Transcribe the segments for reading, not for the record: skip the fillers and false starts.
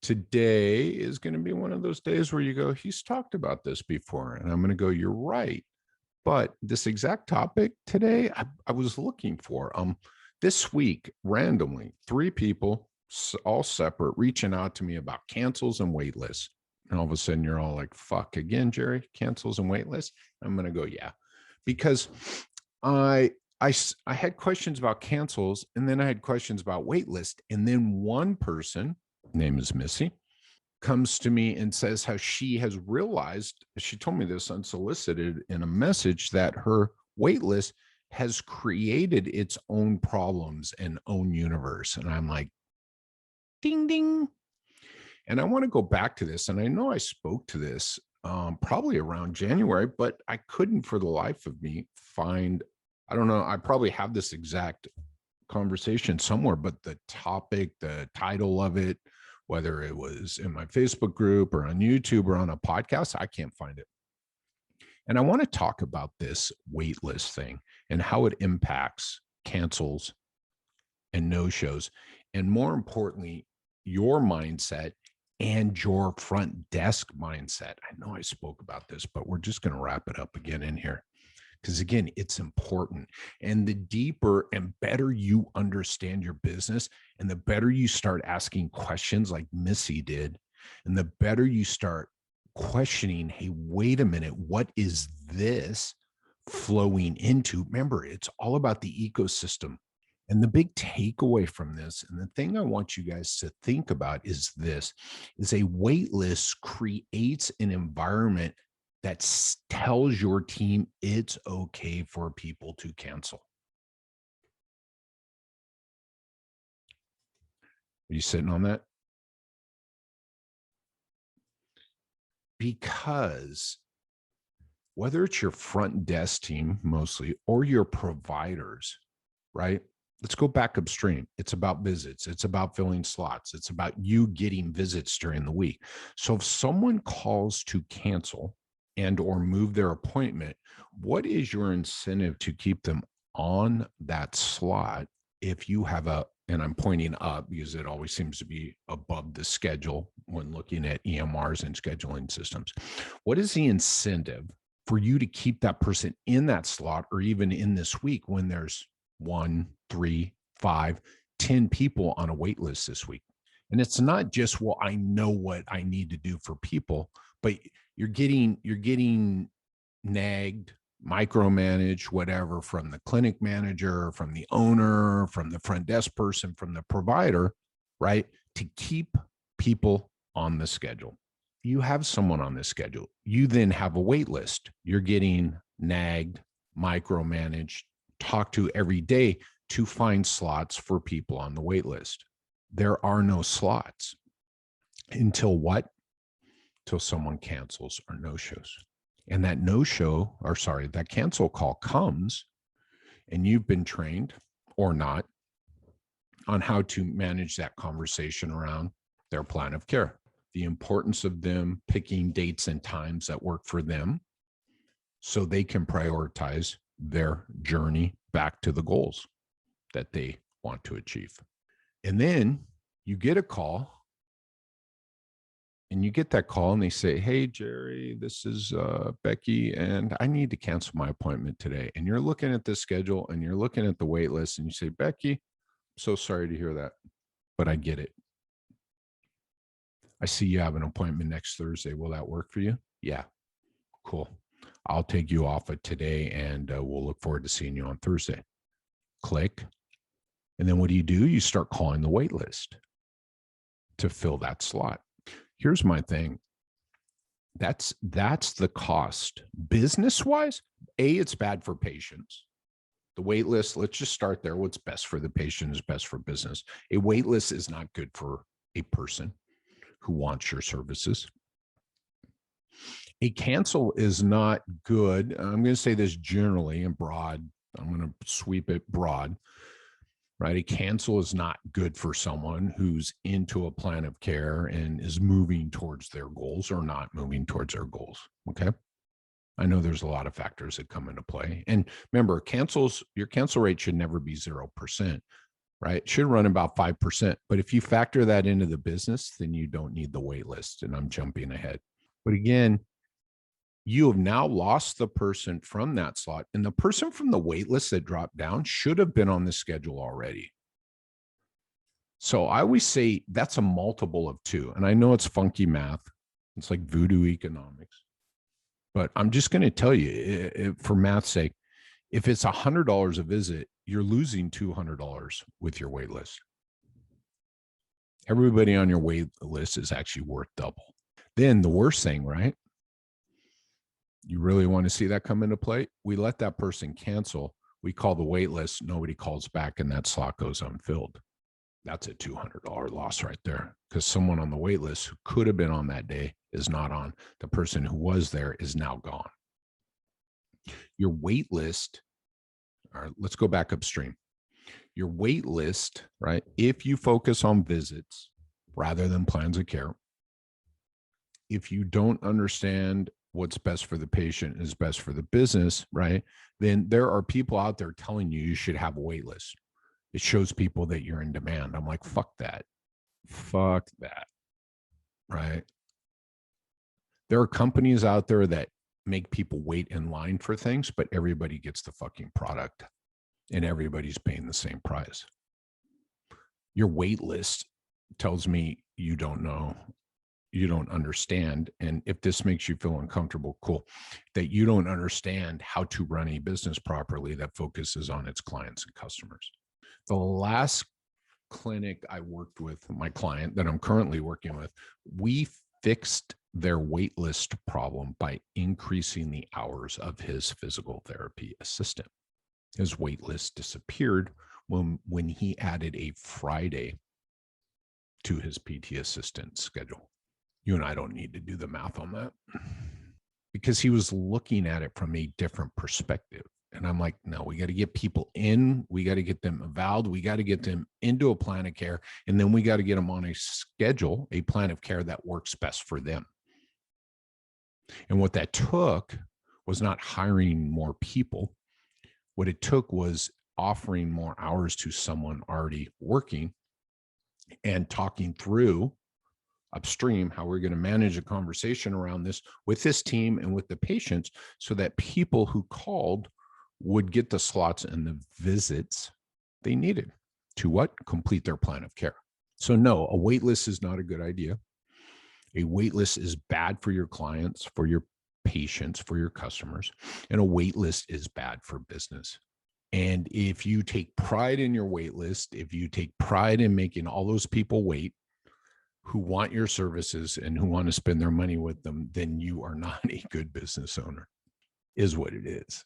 Today is going to be one of those days where you go, he's talked about this before. And I'm going to go, you're right. But this exact topic today, I was looking for this week, randomly, three people, all separate, reaching out to me about cancels and wait lists. And all of a sudden you're all like, fuck again, Jerry, cancels and wait lists. I'm going to go, yeah, because I had questions about cancels, and then I had questions about wait list. And then one person, name is Missy, comes to me and says how she has realized, she told me this unsolicited in a message, that her wait list has created its own problems and own universe. And I'm like, ding, ding. And I want to go back to this. And I know I spoke to this probably around January, but I couldn't for the life of me find, I don't know, I probably have this exact conversation somewhere, but the topic, the title of it, whether it was in my Facebook group or on YouTube or on a podcast, I can't find it. And I want to talk about this wait list thing and how it impacts cancels and no-shows. And more importantly, your mindset and your front desk mindset. I know I spoke about this, but we're just going to wrap it up again in here. Because again, it's important. And the deeper and better you understand your business, and the better you start asking questions like Missy did, and the better you start questioning, hey, wait a minute, what is this flowing into? Remember, it's all about the ecosystem. And the big takeaway from this, and the thing I want you guys to think about is this, is a wait list creates an environment that tells your team it's okay for people to cancel. Are you sitting on that? Because whether it's your front desk team mostly or your providers, right? Let's go back upstream. It's about visits. It's about filling slots. It's about you getting visits during the week. So if someone calls to cancel and or move their appointment, what is your incentive to keep them on that slot if you have a, and I'm pointing up because it always seems to be above the schedule when looking at EMRs and scheduling systems. What is the incentive for you to keep that person in that slot, or even in this week when there's 1, 3, 5, 10 people on a wait list this week? And it's not just, well, I know what I need to do for people, but you're getting nagged, micromanaged, whatever, from the clinic manager, from the owner, from the front desk person, from the provider, right? To keep people on the schedule. You have someone on the schedule. You then have a wait list. You're getting nagged, micromanaged, talked to every day to find slots for people on the wait list. There are no slots until what? Till someone cancels or no-shows. And that no-show, or sorry, that cancel call comes, and you've been trained or not on how to manage that conversation around their plan of care. The importance of them picking dates and times that work for them so they can prioritize their journey back to the goals that they want to achieve. And then you get a call, and you get that call and they say, hey, Jerry, this is Becky, and I need to cancel my appointment today. And you're looking at the schedule and you're looking at the wait list and you say, Becky, I'm so sorry to hear that, but I get it. I see you have an appointment next Thursday. Will that work for you? Yeah, cool. I'll take you off of today, and we'll look forward to seeing you on Thursday. Click. And then what do? You start calling the wait list to fill that slot. Here's my thing. That's the cost. Business-wise, it's bad for patients. The wait list, let's just start there. What's best for the patient is best for business. A wait list is not good for a person who wants your services. A cancel is not good. I'm going to say this generally and broad. I'm going to sweep it broad, right? A cancel is not good for someone who's into a plan of care and is moving towards their goals or not moving towards their goals. Okay. I know there's a lot of factors that come into play. And remember, your cancel rate should never be 0%, right? It should run about 5%. But if you factor that into the business, then you don't need the wait list. And I'm jumping ahead. But again, you have now lost the person from that slot. And the person from the wait list that dropped down should have been on the schedule already. So I always say that's a multiple of 2. And I know it's funky math. It's like voodoo economics. But I'm just going to tell you, for math's sake, if it's $100 a visit, you're losing $200 with your wait list. Everybody on your wait list is actually worth double. Then the worst thing, right? You really want to see that come into play? We let that person cancel. We call the wait list. Nobody calls back and that slot goes unfilled. That's a $200 loss right there, because someone on the wait list who could have been on that day is not on. The person who was there is now gone. Your wait list, all right, let's go back upstream. Your wait list, right? If you focus on visits rather than plans of care, if you don't understand what's best for the patient is best for the business, right? Then there are people out there telling you should have a wait list. It shows people that you're in demand. I'm like, fuck that. Fuck that. Right? There are companies out there that make people wait in line for things, but everybody gets the fucking product and everybody's paying the same price. Your wait list tells me you don't know, you don't understand. And if this makes you feel uncomfortable, cool, that you don't understand how to run a business properly that focuses on its clients and customers. The last clinic I worked with, my client that I'm currently working with, we fixed their wait list problem by increasing the hours of his physical therapy assistant. His wait list disappeared when he added a Friday to his PT assistant schedule. You and I don't need to do the math on that, because he was looking at it from a different perspective. And I'm like, no, we got to get people in. We got to get them evaled. We got to get them into a plan of care. And then we got to get them on a schedule, a plan of care that works best for them. And what that took was not hiring more people. What it took was offering more hours to someone already working and talking through upstream how we're going to manage a conversation around this with this team and with the patients, so that people who called would get the slots and the visits they needed to what? Complete their plan of care. So no, a wait list is not a good idea. A wait list is bad for your clients, for your patients, for your customers, and a wait list is bad for business. And if you take pride in your wait list, if you take pride in making all those people wait who want your services and who want to spend their money with them, then you are not a good business owner, is what it is.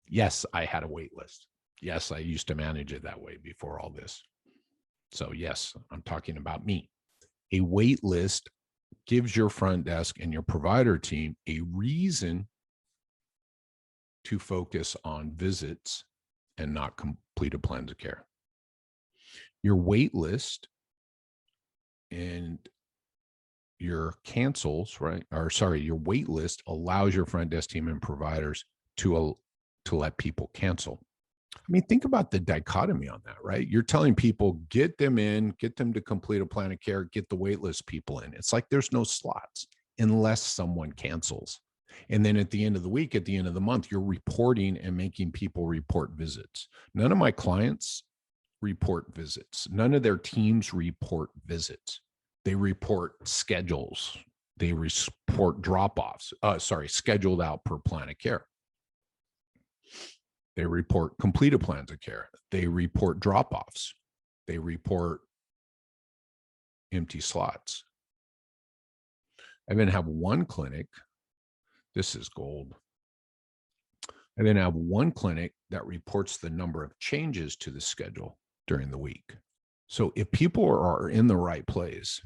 Yes, I had a wait list. Yes, I used to manage it that way before all this. So yes, I'm talking about me. A wait list gives your front desk and your provider team a reason to focus on visits and not completed plans of care. Your wait list and your cancels, right? Or sorry, your wait list allows your front desk team and providers to let people cancel. I mean, think about the dichotomy on that, right? You're telling people, get them in, get them to complete a plan of care, get the wait list people in. It's like there's no slots unless someone cancels. And then at the end of the week, at the end of the month, you're reporting and making people report visits. None of my clients report visits. None of their teams report visits. They report schedules. They report drop-offs, scheduled out per plan of care. They report completed plans of care. They report drop-offs. They report empty slots. I then have one clinic. This is gold. I then have one clinic that reports the number of changes to the schedule during the week. So if people are in the right place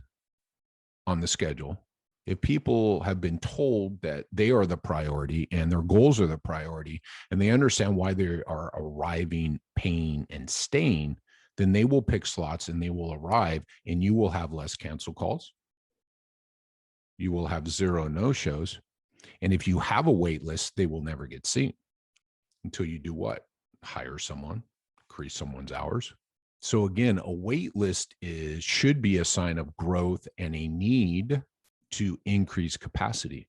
on the schedule, if people have been told that they are the priority and their goals are the priority, and they understand why they are arriving, paying, and staying, then they will pick slots and they will arrive, and you will have less cancel calls. You will have zero no-shows. And if you have a wait list, they will never get seen until you do what? Hire someone, increase someone's hours, So again, a wait list should be a sign of growth and a need to increase capacity,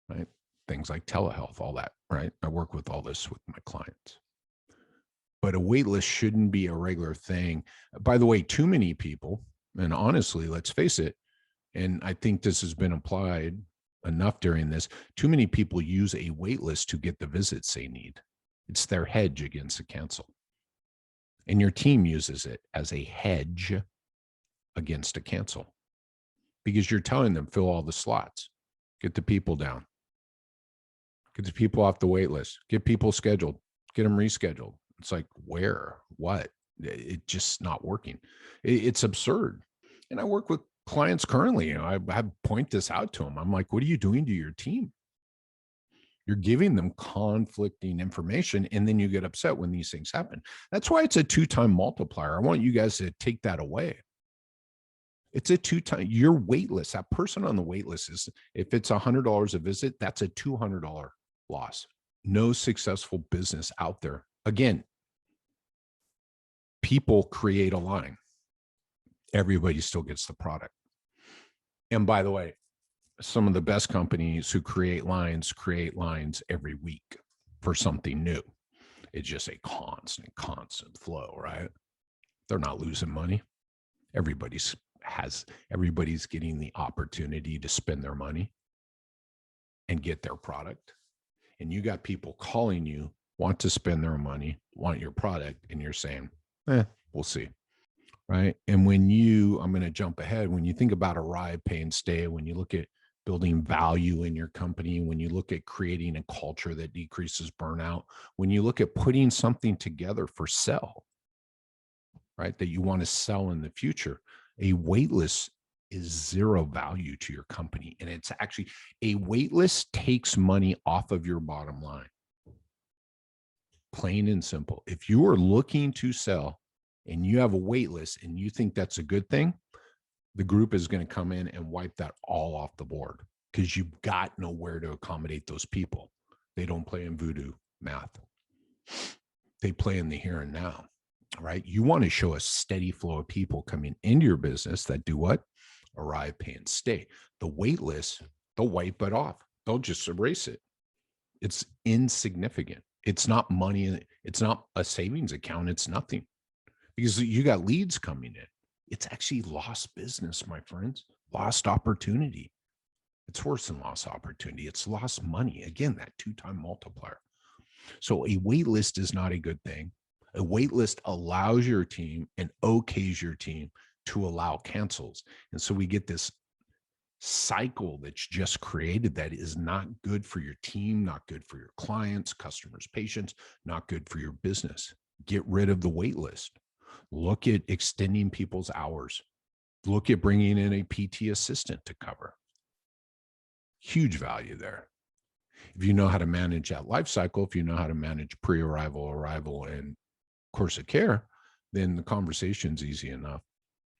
right? Things like telehealth, all that, right? I work with all this with my clients. But a wait list shouldn't be a regular thing. By the way, too many people, and honestly, let's face it, and I think this has been applied enough during this, too many people use a wait list to get the visits they need. It's their hedge against a cancel. And your team uses it as a hedge against a cancel because you're telling them, fill all the slots, get the people down, get the people off the wait list, get people scheduled, get them rescheduled. It's like, where, what? It's just not working. It's absurd. And I work with clients currently, I point this out to them. I'm like, what are you doing to your team? You're giving them conflicting information, and then you get upset when these things happen. That's why it's a 2-time multiplier. I want you guys to take that away. It's a 2-time, your wait list, that person on the wait list is, if it's $100 a visit, that's a $200 loss. No successful business out there. Again, people create a line. Everybody still gets the product. And by the way, some of the best companies who create lines every week for something new. It's just a constant flow, right? They're not losing money. Everybody's getting the opportunity to spend their money and get their product. And you got people calling you, want to spend their money, want your product, and you're saying, we'll see. Right. And I'm going to jump ahead. When you think about arrive, pay, and stay, when you look at building value in your company, when you look at creating a culture that decreases burnout, when you look at putting something together for sell, right, that you want to sell in the future, a wait list is zero value to your company. And it's actually, a wait list takes money off of your bottom line. Plain and simple. If you are looking to sell and you have a wait list and you think that's a good thing, the group is going to come in and wipe that all off the board because you've got nowhere to accommodate those people. They don't play in voodoo math. They play in the here and now, right? You want to show a steady flow of people coming into your business that do what? Arrive, pay, and stay. The wait list, they'll wipe it off. They'll just erase it. It's insignificant. It's not money. It's not a savings account. It's nothing because you got leads coming in. It's actually lost business, my friends, lost opportunity. It's worse than lost opportunity. It's lost money. Again, that 2-time multiplier. So a wait list is not a good thing. A wait list allows your team and okays your team to allow cancels. And so we get this cycle that's just created that is not good for your team, not good for your clients, customers, patients, not good for your business. Get rid of the wait list. Look at extending people's hours. Look at bringing in a PT assistant to cover. Huge value there. If you know how to manage that life cycle, if you know how to manage pre-arrival, arrival, and course of care, then the conversation's easy enough.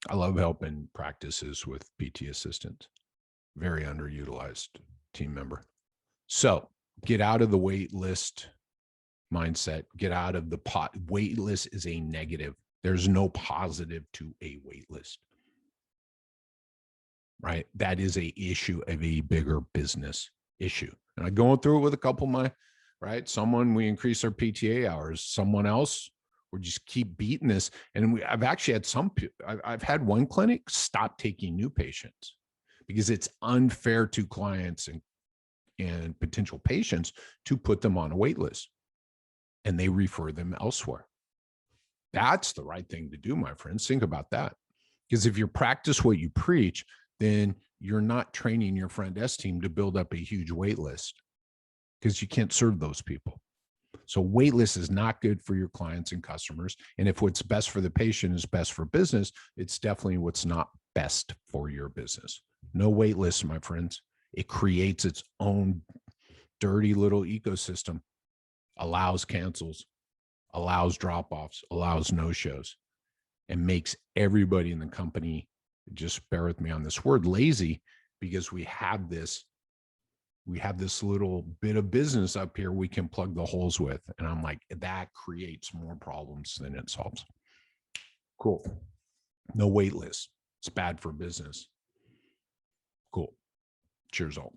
I love helping practices with PT assistants. Very underutilized team member. So get out of the wait list mindset. Get out of the wait list is a negative. There's no positive to a wait list, right? That is a issue of a bigger business issue. And I'm going through it with a couple of my, right? Someone, we increase our PTA hours. Someone else, we just keep beating this. And I've actually had I've had one clinic stop taking new patients because it's unfair to clients and potential patients to put them on a wait list, and they refer them elsewhere. That's the right thing to do, my friends. Think about that. Because if you practice what you preach, then you're not training your front desk team to build up a huge wait list because you can't serve those people. So wait list is not good for your clients and customers. And if what's best for the patient is best for business, it's definitely what's not best for your business. No wait list, my friends. It creates its own dirty little ecosystem, allows cancels, allows drop-offs, allows no-shows, and makes everybody in the company, just bear with me on this word, lazy, because we have this little bit of business up here we can plug the holes with. And I'm like, that creates more problems than it solves. Cool. No wait list. It's bad for business. Cool. Cheers all.